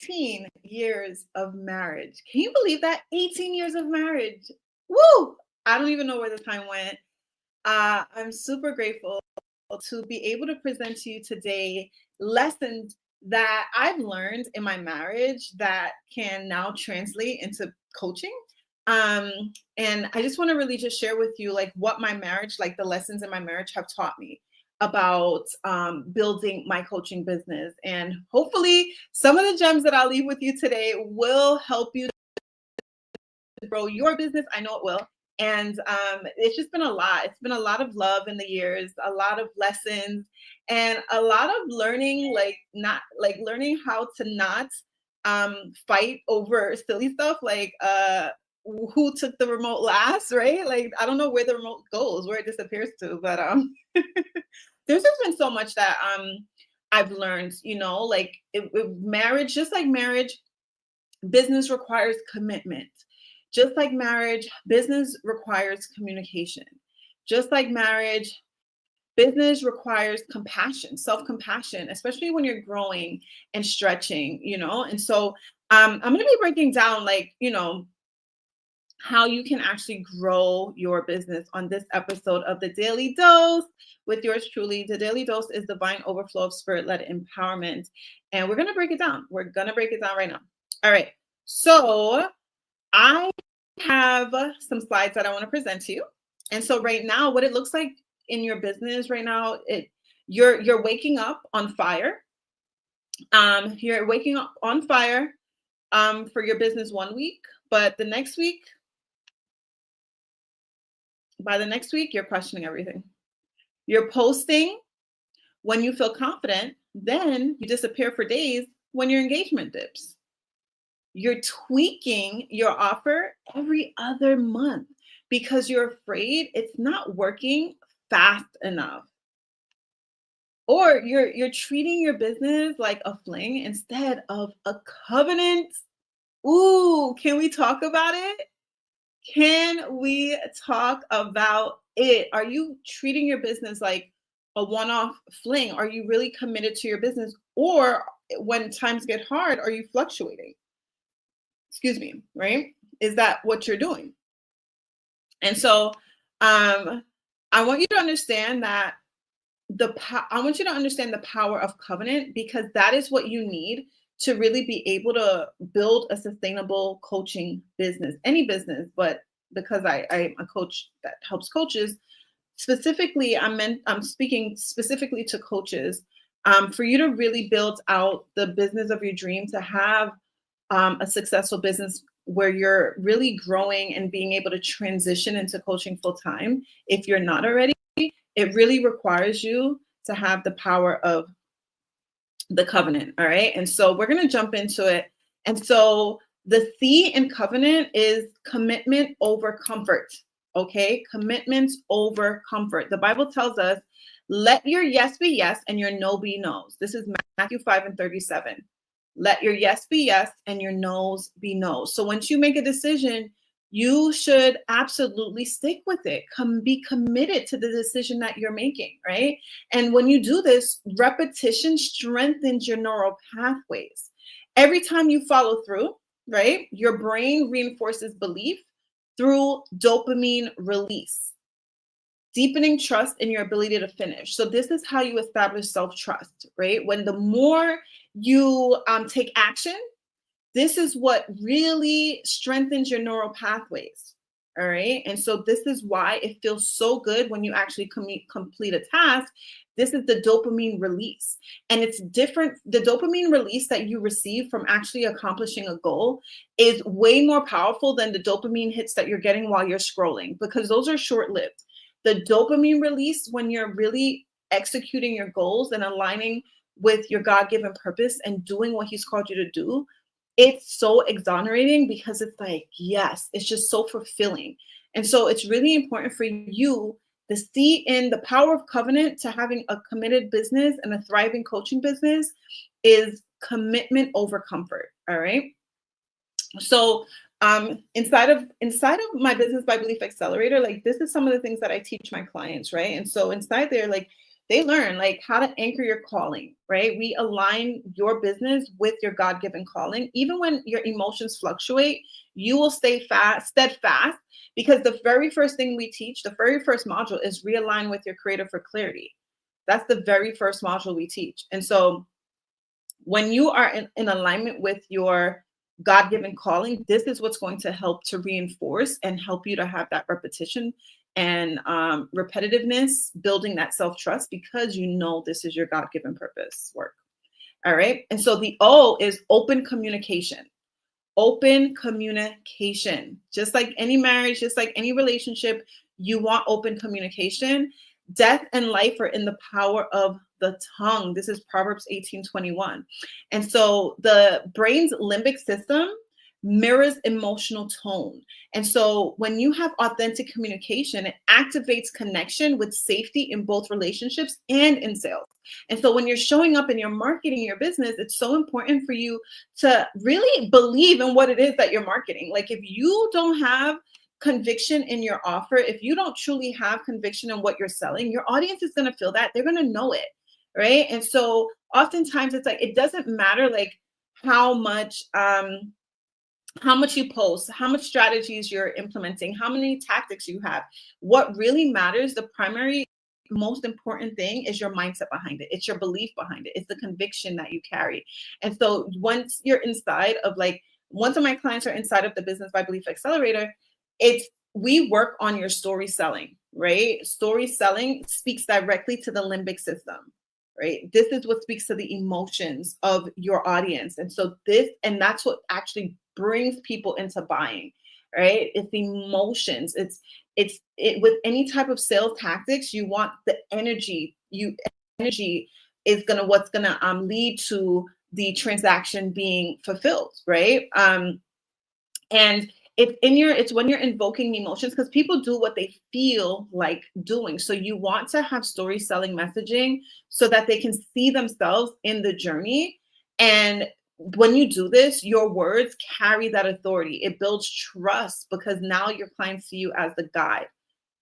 18 years of marriage. Can you believe that? 18 years of marriage. Woo! I don't even know where the time went. I'm super grateful to be able to present to you today lessons that I've learned in my marriage that can now translate into coaching. Um, and I just want to really just share with you like what my marriage, like the lessons in my marriage have taught me about building my coaching business. And hopefully some of the gems that I'll leave with you today will help you grow your business. I know it will. And it's just been a lot. It's been a lot of love in the years, a lot of lessons, and a lot of learning, learning how to not fight over silly stuff like who took the remote last, right? Like I don't know where the remote goes, where it disappears to, but there's just been so much that I've learned, like marriage, just like marriage, business requires commitment. Just like marriage, business requires communication. Just like marriage, business requires compassion, self-compassion, especially when you're growing and stretching, And so I'm going to be breaking down how you can actually grow your business on this episode of The Daily Dose with yours truly. The Daily Dose is divine overflow of spirit-led empowerment. And we're going to break it down. We're going to break it down right now. All right. So I have some slides that I want to present to you. And so right now, what it looks like in your business right now, you're waking up on fire. You're waking up on fire for your business 1 week, but by the next week, you're questioning everything. You're posting when you feel confident, then you disappear for days when your engagement dips. You're tweaking your offer every other month because you're afraid it's not working fast enough. Or you're treating your business like a fling instead of a covenant. Ooh, can we talk about it? Can we talk about it? Are you treating your business like a one-off fling? Are you really committed to your business? Or when times get hard, are you fluctuating? Excuse me, right? Is that what you're doing? And so I want you to understand that I want you to understand the power of covenant, because that is what you need to really be able to build a sustainable coaching business, any business. But because I'm a coach that helps coaches, specifically, I'm speaking specifically to coaches, for you to really build out the business of your dream, to have a successful business where you're really growing and being able to transition into coaching full time. If you're not already, it really requires you to have the power of the covenant. All right. And so we're going to jump into it. And so the C in covenant is commitment over comfort. Okay. Commitment over comfort. The Bible tells us, let your yes be yes and your no be no's. This is Matthew 5:37. Let your yes be yes and your no's be no's. So once you make a decision, you should absolutely stick with it. Be committed to the decision that you're making, right? And when you do this, repetition strengthens your neural pathways. Every time you follow through, right, your brain reinforces belief through dopamine release, deepening trust in your ability to finish. So this is how you establish self-trust, right? When the more you take action, this is what really strengthens your neural pathways. All right. And so this is why it feels so good when you actually complete a task. This is the dopamine release. And it's different. The dopamine release that you receive from actually accomplishing a goal is way more powerful than the dopamine hits that you're getting while you're scrolling, because those are short-lived. The dopamine release, when you're really executing your goals and aligning with your God-given purpose and doing what he's called you to do, it's so exonerating, because it's like, yes, it's just so fulfilling. And so it's really important for you to see in the power of covenant to having a committed business and a thriving coaching business is commitment over comfort. All right. So inside of my Business by Belief Accelerator, like this is some of the things that I teach my clients, right? And so inside there, like they learn like how to anchor your calling, right? We align your business with your God-given calling. Even when your emotions fluctuate, you will stay steadfast, because the very first thing we teach, the very first module, is realign with your creator for clarity. That's the very first module we teach. And so when you are in alignment with your God-given calling, this is what's going to help to reinforce and help you to have that repetition and repetitiveness, building that self-trust, because you know this is your God-given purpose work. All right. And so the O is open communication. Open communication. Just like any marriage, just like any relationship, you want open communication. Death and life are in the power of the tongue. This is Proverbs 18:21. And so the brain's limbic system mirrors emotional tone. And so when you have authentic communication, it activates connection with safety in both relationships and in sales. And so when you're showing up and you're marketing your business, it's so important for you to really believe in what it is that you're marketing. Like, if you don't have conviction in your offer, if you don't truly have conviction in what you're selling, your audience is going to feel that. They're going to know it, right? And so oftentimes it's like, it doesn't matter like how much you post, how much strategies you're implementing, how many tactics you have. What really matters, the primary most important thing, is your mindset behind it. It's your belief behind it. It's the conviction that you carry. And so once you're inside of like, once of my clients are inside of the Business by Belief Accelerator, we work on your story selling, right? Story selling speaks directly to the limbic system, right? This is what speaks to the emotions of your audience. And so that's what actually brings people into buying, right? It's emotions. With any type of sales tactics, you want the energy. Energy is what's gonna lead to the transaction being fulfilled, right? And it's when you're invoking emotions, because people do what they feel like doing. So you want to have story selling messaging so that they can see themselves in the journey. And when you do this, your words carry that authority. It builds trust, because now your clients see you as the guide.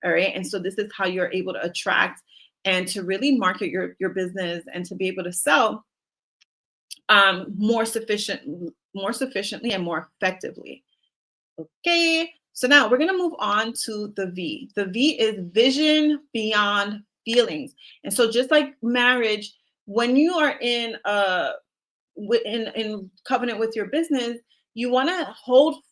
All right. And so this is how you're able to attract and to really market your business and to be able to sell more sufficiently and more effectively. Okay, so now we're going to move on to the V. The V is vision beyond feelings. And so just like marriage, when you are in covenant with your business, you want to hold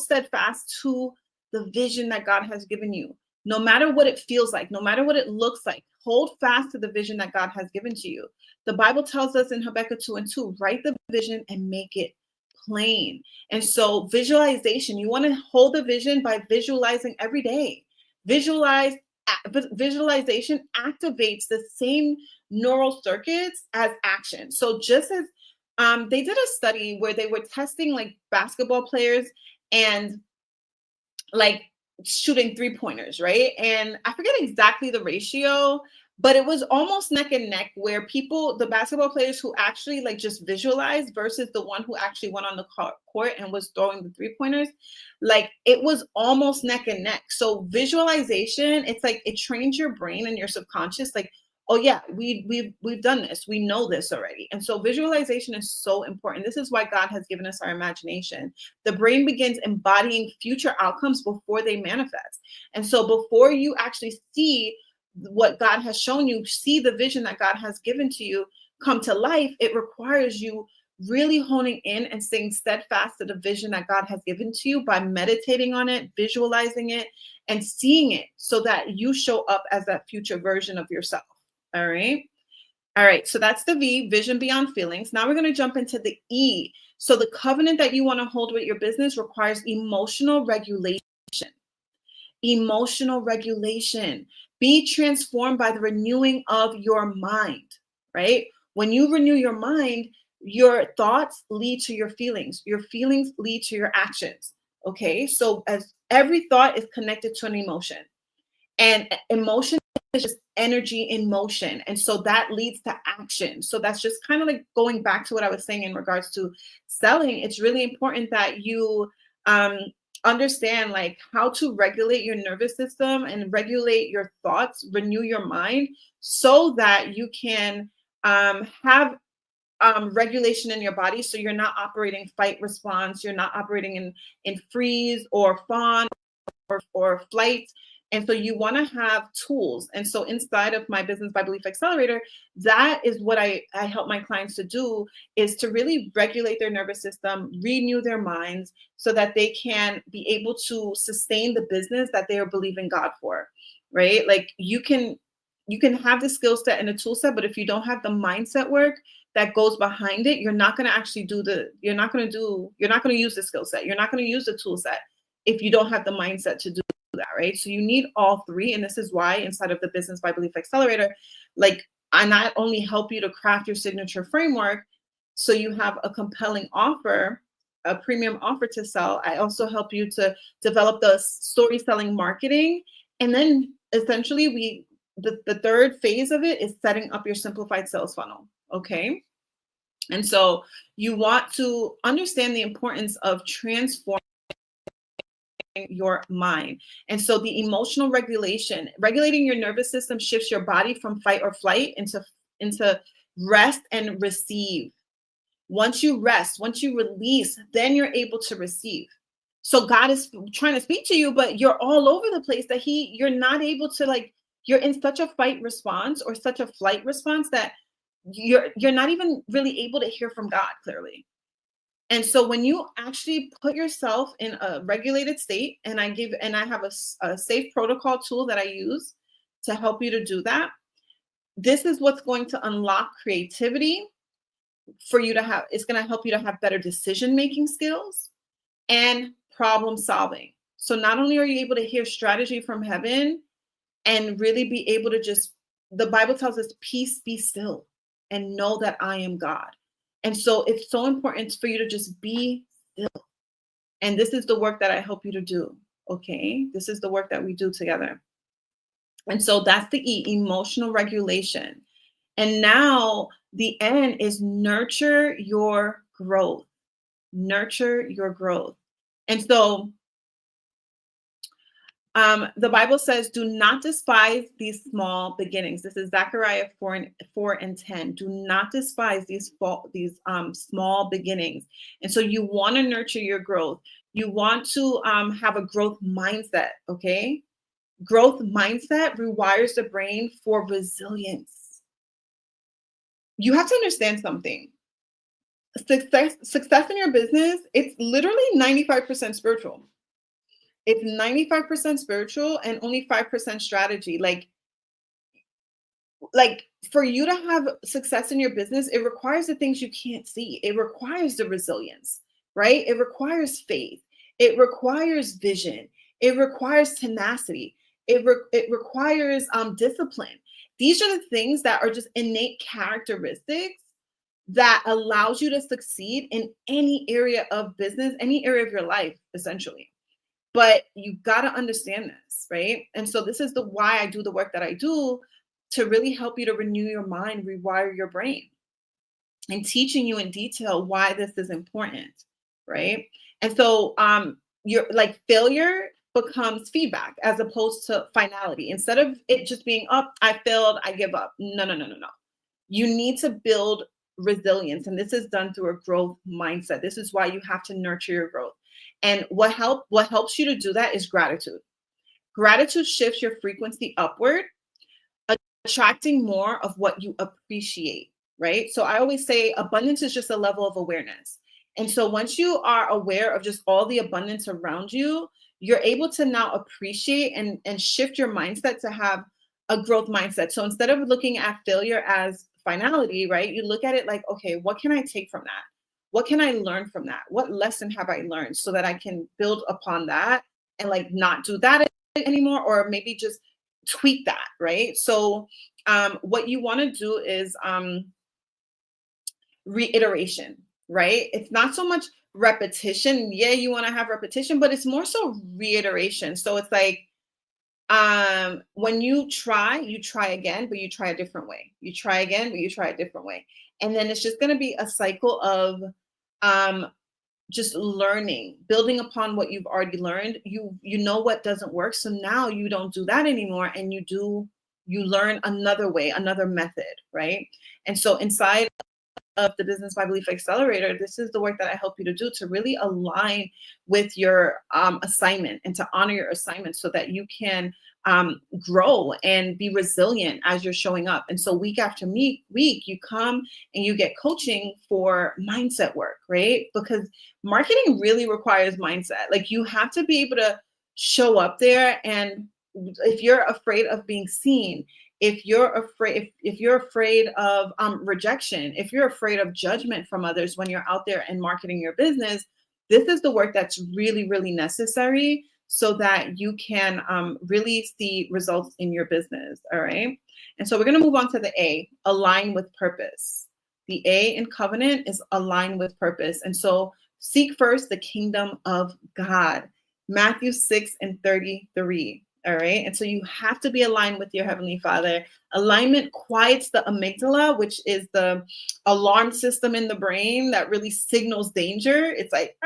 steadfast to the vision that God has given you. No matter what it feels like, no matter what it looks like, hold fast to the vision that God has given to you. The Bible tells us in Habakkuk 2:2, write the vision and make it plain. And so visualization, you want to hold the vision by visualizing every day. Visualization activates the same neural circuits as action. So just as they did a study where they were testing like basketball players and like shooting 3-pointers, right? And I forget exactly the ratio, but it was almost neck and neck, where the basketball players who actually like just visualized versus the one who actually went on the court and was throwing the 3-pointers, like it was almost neck and neck. So visualization, it's like it trains your brain and your subconscious, like, oh yeah, we've done this. We know this already. And so visualization is so important. This is why God has given us our imagination. The brain begins embodying future outcomes before they manifest. And so before you actually see what God has shown you, see the vision that God has given to you come to life, it requires you really honing in and staying steadfast to the vision that God has given to you by meditating on it, visualizing it, and seeing it so that you show up as that future version of yourself. All right. All right. So that's the V, vision beyond feelings. Now we're going to jump into the E. So the covenant that you want to hold with your business requires emotional regulation. Emotional regulation. Be transformed by the renewing of your mind, right? When you renew your mind, your thoughts lead to your feelings lead to your actions. Okay. So as every thought is connected to an emotion, and emotion is just energy in motion. And so that leads to action. So that's just kind of like going back to what I was saying in regards to selling. It's really important that you understand like how to regulate your nervous system and regulate your thoughts, renew your mind so that you can have regulation in your body. So you're not operating fight response, you're not operating in freeze or fawn or flight. And so you want to have tools. And so inside of my Business by Belief Accelerator, that is what I help my clients to do, is to really regulate their nervous system, renew their minds so that they can be able to sustain the business that they are believing God for, right? Like you can have the skill set and the tool set, but if you don't have the mindset work that goes behind it, you're not going to actually you're not going to use the skill set. You're not going to use the tool set if you don't have the mindset to do that, right? So you need all three. And this is why inside of the Business by Belief Accelerator, like I not only help you to craft your signature framework so you have a compelling offer, a premium offer to sell, I also help you to develop the story selling marketing. And then essentially the third phase of it is setting up your simplified sales funnel. Okay. And so you want to understand the importance of transforming your mind. And so the emotional regulating your nervous system shifts your body from fight or flight into rest and receive. Once you rest, once you release, then you're able to receive. So God is trying to speak to you, but you're all over the place that you're not able to, like, you're in such a fight response or such a flight response that you're not even really able to hear from God clearly. And so when you actually put yourself in a regulated state, and I have a safe protocol tool that I use to help you to do that, this is what's going to unlock creativity for you to have. It's going to help you to have better decision-making skills and problem solving. So not only are you able to hear strategy from heaven and really be able to the Bible tells us, peace, be still, and know that I am God. And so it's so important for you to just be still. And this is the work that I help you to do. Okay. This is the work that we do together. And so that's the E, emotional regulation. And now the N is nurture your growth. Nurture your growth. And so the Bible says, do not despise these small beginnings. This is Zechariah 4 and 10. Do not despise these small beginnings. And so you want to nurture your growth. You want to have a growth mindset, okay? Growth mindset rewires the brain for resilience. You have to understand something. Success in your business, it's literally 95% spiritual. It's 95% spiritual and only 5% strategy. Like for you to have success in your business, it requires the things you can't see. It requires the resilience, right? It requires faith. It requires vision. It requires tenacity. It requires discipline. These are the things that are just innate characteristics that allows you to succeed in any area of business, any area of your life, essentially. But you got to understand this, right? And so this is why I do the work that I do, to really help you to renew your mind, rewire your brain, and teaching you in detail why this is important, right? And so you're like, failure becomes feedback as opposed to finality. Instead of it just being up, I failed, I give up. No. You need to build resilience. And this is done through a growth mindset. This is why you have to nurture your growth. And what helps you to do that is gratitude. Gratitude shifts your frequency upward, attracting more of what you appreciate, right? So I always say abundance is just a level of awareness. And so once you are aware of just all the abundance around you, you're able to now appreciate and shift your mindset to have a growth mindset. So instead of looking at failure as finality, right, you look at it like, okay, what can I take from that? What can I learn from that? What lesson have I learned so that I can build upon that and like not do that anymore, or maybe just tweak that, right? So what you want to do is reiteration, right? It's not so much repetition. Yeah, you want to have repetition, but it's more so reiteration. So it's like when you try again, but you try a different way. You try again, but you try a different way. And then it's just going to be a cycle of just learning, building upon what you've already learned. You know what doesn't work, so now you don't do that anymore, and you learn another way, another method, right? And so inside of the Business by Belief Accelerator, this is the work that I help you to do to really align with your assignment and to honor your assignment so that you can grow and be resilient as you're showing up. And so week after week, you come and you get coaching for mindset work, right? Because marketing really requires mindset. Like, you have to be able to show up there, and if you're afraid of being seen, if you're afraid of rejection, if you're afraid of judgment from others when you're out there and marketing your business, this is the work that's really, really necessary so that you can really see results in your business. All right. And so we're going to move on to the A, align with purpose. The A in covenant is align with purpose. And so seek first the kingdom of God. Matthew 6:33. All right. And so you have to be aligned with your Heavenly Father. Alignment quiets the amygdala, which is the alarm system in the brain that really signals danger. It's like,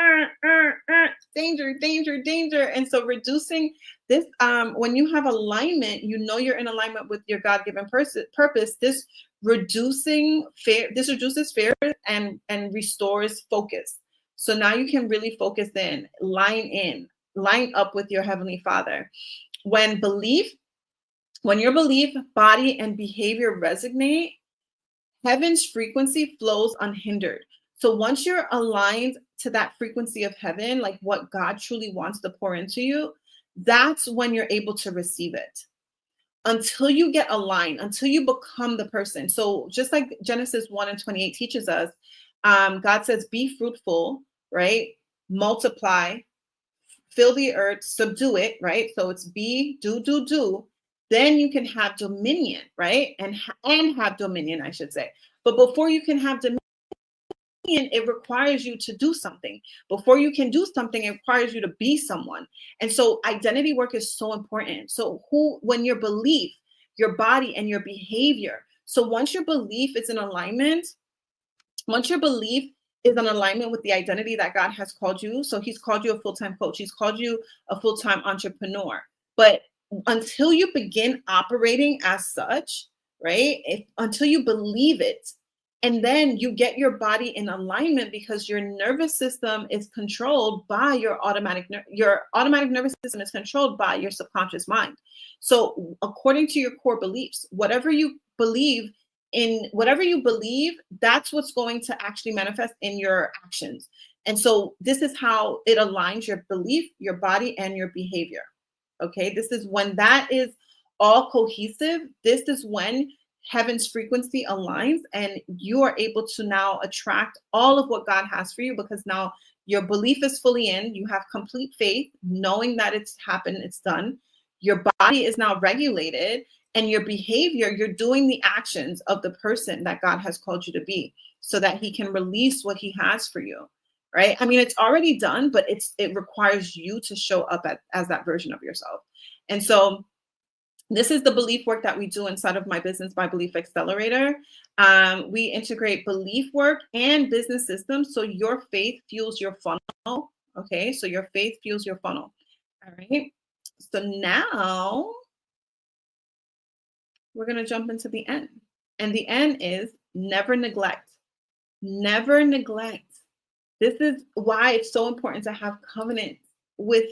danger, danger, danger. And so reducing this, when you have alignment, you know you're in alignment with your God-given purpose. This reduces fear and restores focus. So now you can really focus line up with your Heavenly Father. When your belief, body, and behavior resonate, heaven's frequency flows unhindered. So once you're aligned to that frequency of heaven, like what God truly wants to pour into you, that's when you're able to receive it. Until you get aligned, until you become the person. So just like Genesis 1:28 teaches us, God says, be fruitful, right? Multiply, fill the earth, subdue it, right? So it's be, do. Then you can have dominion, right? And have dominion, I should say. But before you can have dominion, it requires you to do something. Before you can do something, it requires you to be someone. And so identity work is so important. So when your belief, your body, and your behavior. So once your belief is in alignment, once your belief is in alignment with the identity that God has called you. So he's called you a full-time coach. He's called you a full-time entrepreneur. But until you begin operating as such, right? Until you believe it, and then you get your body in alignment, because your nervous system is controlled by your automatic nervous system is controlled by your subconscious mind. So according to your core beliefs, whatever you believe, that's what's going to actually manifest in your actions. And so this is how it aligns your belief, your body, and your behavior. Okay, this is when that is all cohesive. This is when heaven's frequency aligns, and you are able to now attract all of what God has for you, because now your belief is fully in. You have complete faith, knowing that it's happened, it's done. Your body is now regulated, and your behavior, you're doing the actions of the person that God has called you to be, so that he can release what he has for you, right? I mean, it's already done, but it requires you to show up as that version of yourself. And so this is the belief work that we do inside of my Business by Belief Accelerator. We integrate belief work and business systems, so your faith fuels your funnel. Okay, so your faith fuels your funnel. All right. So now we're going to jump into the N. And the N is never neglect. Never neglect. This is why it's so important to have covenant with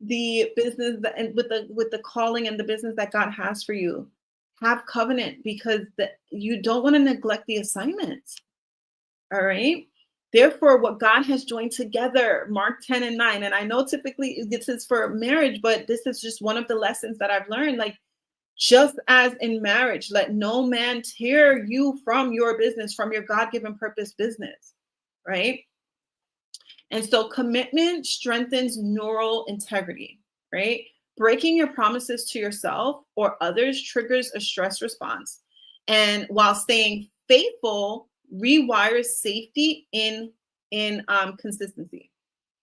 the business and with the calling and the business that God has for you. Have covenant, because you don't want to neglect the assignments. All right. Therefore, what God has joined together, Mark 10:9. And I know typically this is for marriage, but this is just one of the lessons that I've learned. Like, just as in marriage, let no man tear you from your business, from your God-given purpose business, right? And so commitment strengthens neural integrity, right? Breaking your promises to yourself or others triggers a stress response. And while staying faithful rewires safety in consistency,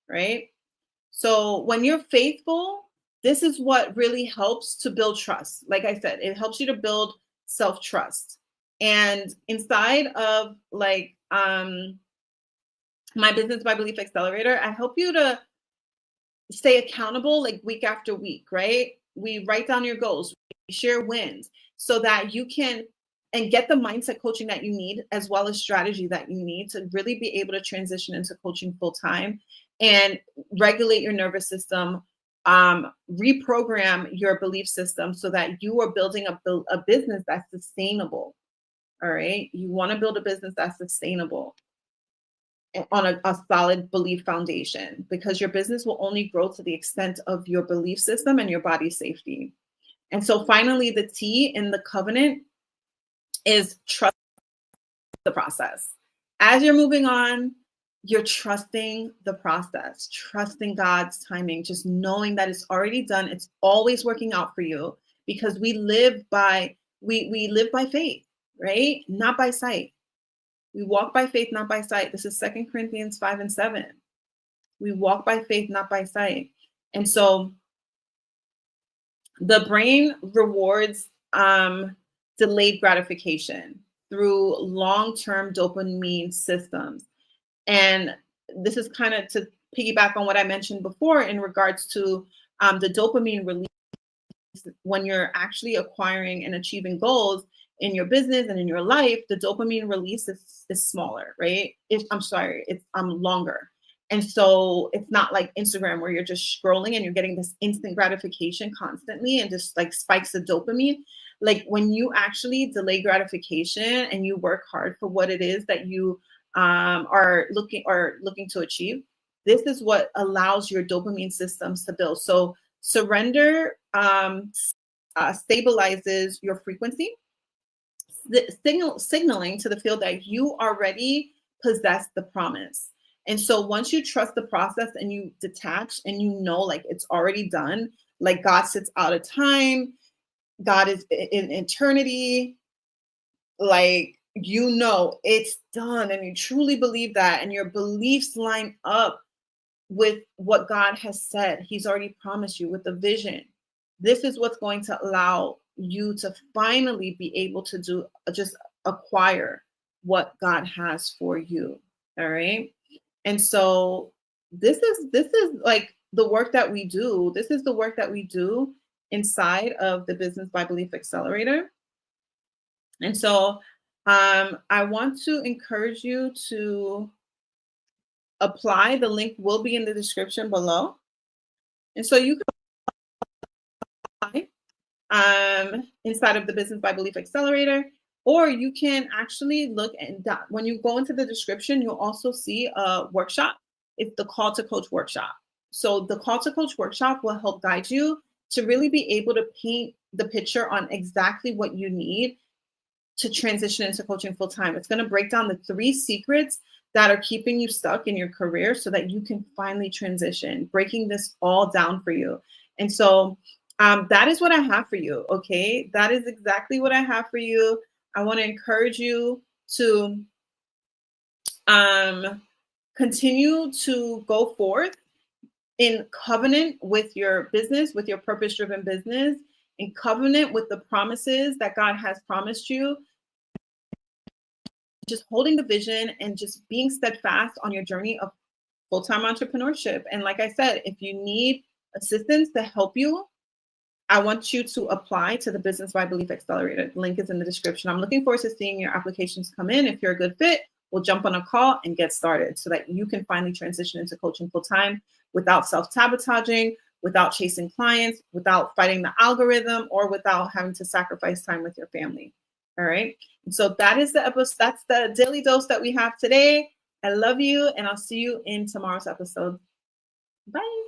right? So when you're faithful, this is what really helps to build trust. Like I said, it helps you to build self-trust. And inside of my Business by Belief Accelerator, I help you to stay accountable like week after week, right? We write down your goals, we share wins so that you can and get the mindset coaching that you need as well as strategy that you need to really be able to transition into coaching full time and regulate your nervous system, reprogram your belief system so that you are building a business that's sustainable. All right. You want to build a business that's sustainable on a solid belief foundation because your business will only grow to the extent of your belief system and your body's safety. And so finally, the T in the covenant is trust the process. As you're moving on, you're trusting the process, trusting God's timing, just knowing that it's already done. It's always working out for you because we live by faith, right? Not by sight. We walk by faith, not by sight. This is 2 Corinthians 5:7. We walk by faith, not by sight. And so the brain rewards delayed gratification through long-term dopamine systems. And this is kind of to piggyback on what I mentioned before in regards to the dopamine release when you're actually acquiring and achieving goals in your business and in your life, the dopamine release is smaller, right? It's longer. And so it's not like Instagram where you're just scrolling and you're getting this instant gratification constantly and just like spikes of dopamine. Like when you actually delay gratification and you work hard for what it is that you are looking to achieve, this is what allows your dopamine systems to build. So surrender stabilizes your frequency, signaling to the field that you already possess the promise. And so once you trust the process and you detach and you know like it's already done, like God sits out of time, God is in eternity, like you know it's done and you truly believe that and your beliefs line up with what God has said. He's already promised you with the vision. This is what's going to allow you to finally be able to just acquire what God has for you. All right. And so this is like the work that we do. This is the work that we do inside of the Business by Belief Accelerator. And so I want to encourage you to apply. The link will be in the description below. And so you can apply inside of the Business by Belief Accelerator, or you can actually look and when you go into the description, you'll also see a workshop. It's the Call to Coach workshop. So the Call to Coach workshop will help guide you to really be able to paint the picture on exactly what you need to transition into coaching full time. It's going to break down the 3 secrets that are keeping you stuck in your career so that you can finally transition, breaking this all down for you. And so that is what I have for you. Okay. That is exactly what I have for you. I want to encourage you to continue to go forth in covenant with your business, with your purpose-driven business, in covenant with the promises that God has promised you, just holding the vision and just being steadfast on your journey of full-time entrepreneurship. And like I said, if you need assistance to help you, I want you to apply to the Business by Belief Accelerator. The link is in the description. I'm looking forward to seeing your applications come in. If you're a good fit, we'll jump on a call and get started so that you can finally transition into coaching full-time without self-sabotaging, without chasing clients, without fighting the algorithm, or without having to sacrifice time with your family. All right. And so that is the episode. That's the daily dose that we have today. I love you, and I'll see you in tomorrow's episode. Bye.